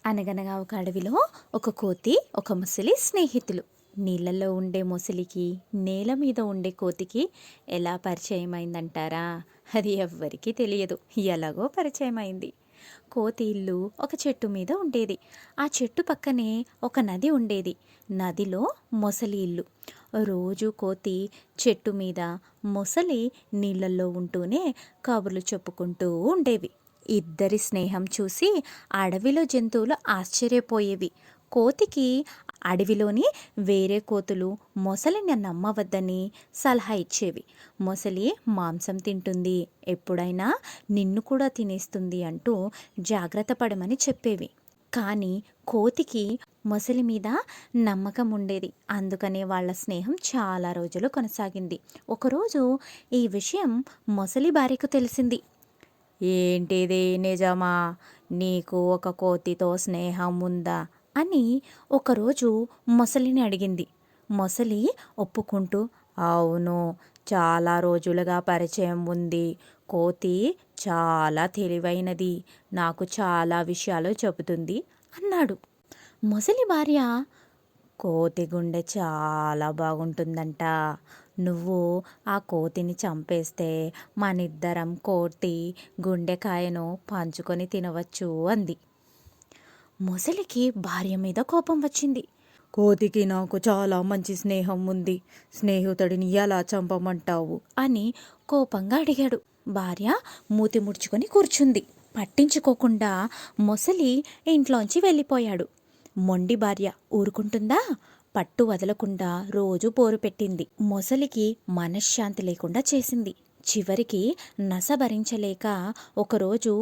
అనగనగా ఒక అడవిలో ఒక కోతి ఒక మొసలి స్నేహితులు. నీళ్ళల్లో ఉండే మొసలికి నేల మీద ఉండే కోతికి ఎలా పరిచయం అయిందంటారా? అది ఎవ్వరికీ తెలియదు. ఎలాగో పరిచయం అయింది. కోతి ఇల్లు ఒక చెట్టు మీద ఉండేది. ఆ చెట్టు పక్కనే ఒక నది ఉండేది. నదిలో మొసలి ఇల్లు. రోజు కోతి చెట్టు మీద, మొసలి నీళ్ళల్లో ఉంటూనే కబుర్లు చెప్పుకుంటూ ఉండేవి. ఇద్దరి స్నేహం చూసి అడవిలో జంతువులు ఆశ్చర్యపోయేవి. కోతికి అడవిలోని వేరే కోతులు మొసలిని నమ్మవద్దని సలహా ఇచ్చేవి. మొసలి మాంసం తింటుంది, ఎప్పుడైనా నిన్ను కూడా తినేస్తుంది అంటూ జాగ్రత్త పడమని చెప్పేవి. కానీ కోతికి మొసలి మీద నమ్మకం ఉండేది. అందుకనే వాళ్ళ స్నేహం చాలా రోజులు కొనసాగింది. ఒకరోజు ఈ విషయం మొసలి భార్యకు తెలిసింది. ఏంటిది నిజమా? నీకు ఒక కోతితో స్నేహం ఉందా అని ఒకరోజు మొసలిని అడిగింది. మొసలి ఒప్పుకుంటూ, అవును, చాలా రోజులుగా పరిచయం ఉంది. కోతి చాలా తెలివైనది, నాకు చాలా విషయాలు చెబుతుంది అన్నాడు. మొసలి భార్య, కోతి గుండె చాలా బాగుంటుందంట. నువ్వు ఆ కోతిని చంపేస్తే మనిద్దరం కోతి గుండెకాయను పంచుకొని తినవచ్చు అంది. మొసలికి భార్య మీద కోపం వచ్చింది. కోతికి నాకు చాలా మంచి స్నేహం ఉంది, స్నేహితుడిని ఎలా చంపమంటావు అని కోపంగా అడిగాడు. భార్య మూతి ముడుచుకొని కూర్చుంది. పట్టించుకోకుండా మొసలి ఇంట్లోంచి వెళ్ళిపోయాడు. మొండి భార్య ఊరుకుంటుందా? పట్టు వదలకుండా రోజు పోరు పెట్టింది. మొసలికి మనశ్శాంతి లేకుండా చేసింది. చివరికి నస భరించలేక ఒకరోజు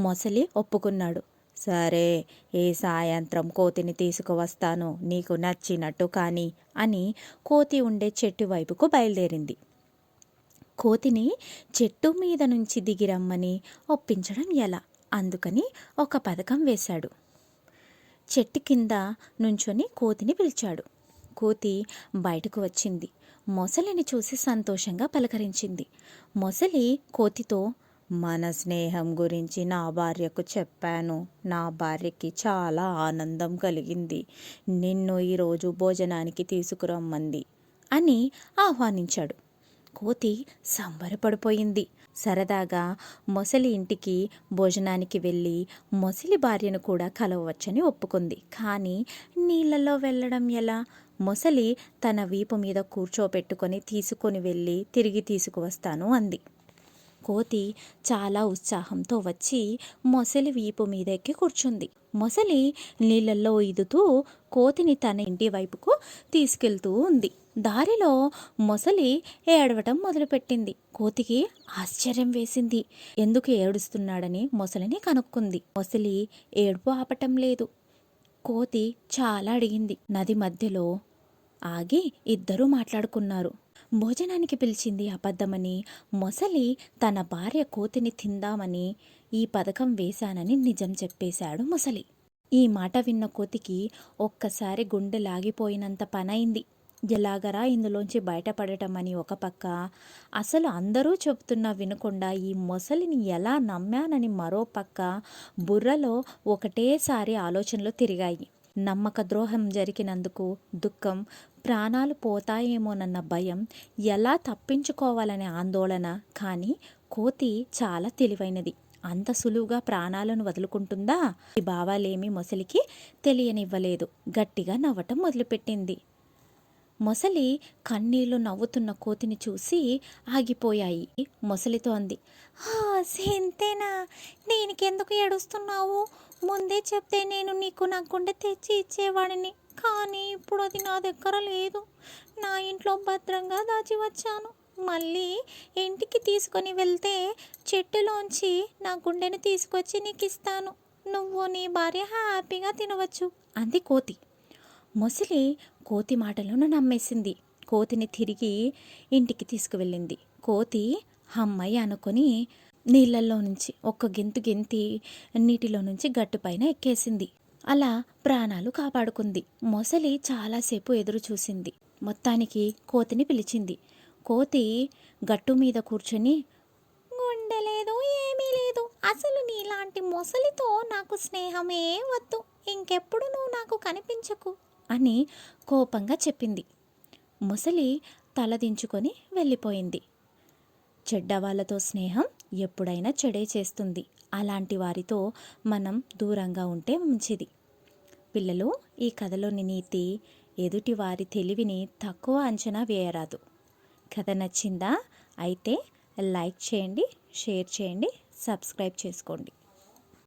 మొసలి ఒప్పుకున్నాడు. సరే, ఏ సాయంత్రం కోతిని తీసుకువస్తాను, నీకు నచ్చినట్టు కానీ అని కోతి ఉండే చెట్టు వైపుకు బయలుదేరింది. కోతిని చెట్టు మీద నుంచి దిగిరమ్మని ఒప్పించడం ఎలా? అందుకని ఒక పథకం వేశాడు. చెట్టు కింద నుంచొని కోతిని పిలిచాడు. కోతి బయటకు వచ్చింది. మొసలిని చూసి సంతోషంగా పలకరించింది. మొసలి కోతితో, మన స్నేహం గురించి నా భార్యకు చెప్పాను, నా భార్యకి చాలా ఆనందం కలిగింది, నిన్ను ఈరోజు భోజనానికి తీసుకురమ్మంది అని ఆహ్వానించాడు. కోతి సంబరపడిపోయింది. సరదాగా మొసలి ఇంటికి భోజనానికి వెళ్ళి మొసలి భార్యను కూడా కలవవచ్చని ఒప్పుకుంది. కానీ నీళ్ళల్లో వెళ్ళడం ఎలా? మొసలి తన వీపు మీద కూర్చోపెట్టుకొని తీసుకొని వెళ్ళి తిరిగి తీసుకువస్తాను అంది. కోతి చాలా ఉత్సాహంతో వచ్చి మొసలి వీపు మీద ఎక్కి కూర్చుంది. మొసలి నీళ్ళల్లో ఈదుతూ కోతిని తన ఇంటి వైపుకు తీసుకెళ్తూ ఉంది. దారిలో మొసలి ఏడవటం మొదలుపెట్టింది. కోతికి ఆశ్చర్యం వేసింది. ఎందుకు ఏడుస్తున్నాడని మొసలిని కనుక్కుంది. మొసలి ఏడుపు ఆపటం లేదు. కోతి చాలా అడిగింది. నది మధ్యలో ఆగి ఇద్దరూ మాట్లాడుకున్నారు. భోజనానికి పిలిచింది అబద్ధమని, మొసలి తన భార్య కోతిని తిందామని ఈ పథకం వేశానని నిజం చెప్పేశాడు మొసలి. ఈ మాట విన్న కోతికి ఒక్కసారి గుండె లాగిపోయినంత పనైంది. ఎలాగరా ఇందులోంచి బయటపడటం అని ఒక పక్క, అసలు అందరూ చెబుతున్నా వినకుండా ఈ మొసలిని ఎలా నమ్మానని మరో పక్క బుర్రలో ఒకటేసారి ఆలోచనలు తిరిగాయి. నమ్మక ద్రోహం జరిగినందుకు దుఃఖం, ప్రాణాలు పోతాయేమోనన్న భయం, ఎలా తప్పించుకోవాలనే ఆందోళన. కానీ కోతి చాలా తెలివైనది. అంత సులువుగా ప్రాణాలను వదులుకుంటుందా? ఈ భావాలేమీ మొసలికి తెలియనివ్వలేదు. గట్టిగా నవ్వటం మొదలుపెట్టింది. మొసలి కన్నీళ్లు నవ్వుతున్న కోతిని చూసి ఆగిపోయాయి. మొసలితో అంది, సింతేనా? దీనికెందుకు ఏడుస్తున్నావు? ముందే చెప్తే నేను నీకు నా గుండె తెచ్చి ఇచ్చేవాడిని. కానీ ఇప్పుడు అది నా దగ్గర లేదు. నా ఇంట్లో భద్రంగా దాచి వచ్చాను. మళ్ళీ ఇంటికి తీసుకొని వెళ్తే చెట్టులోంచి నా గుండెను తీసుకొచ్చి నీకు ఇస్తాను. నువ్వు నీ భార్య హ్యాపీగా తినవచ్చు అంది కోతి. మొసలి కోతి మాటలను నమ్మేసింది. కోతిని తిరిగి ఇంటికి తీసుకువెళ్ళింది. కోతి అమ్మయ్య అనుకొని నీళ్ళల్లో నుంచి ఒక్క గెంతు గెంతి నీటిలో నుంచి గట్టుపైన ఎక్కేసింది. అలా ప్రాణాలు కాపాడుకుంది. మొసలి చాలాసేపు ఎదురు చూసింది. మొత్తానికి కోతిని పిలిచింది. కోతి గట్టు మీద కూర్చొని, గుండె లేదు, ఏమీ లేదు, అసలు నీలాంటి మొసలితో నాకు స్నేహమే వద్దు, ఇంకెందుకు ఇంకెప్పుడు నువ్వు నాకు కనిపించకు అని కోపంగా చెప్పింది. మొసలి తలదించుకొని వెళ్ళిపోయింది. చెడ్డవాళ్ళతో స్నేహం ఎప్పుడైనా చెడే చేస్తుంది. అలాంటి వారితో మనం దూరంగా ఉంటే మంచిది. పిల్లలు, ఈ కథలోని నీతి, ఎదుటి వారి తెలివిని తక్కువ అంచనా వేయరాదు. కథ నచ్చిందా? అయితే లైక్ చేయండి, షేర్ చేయండి, సబ్స్క్రైబ్ చేసుకోండి.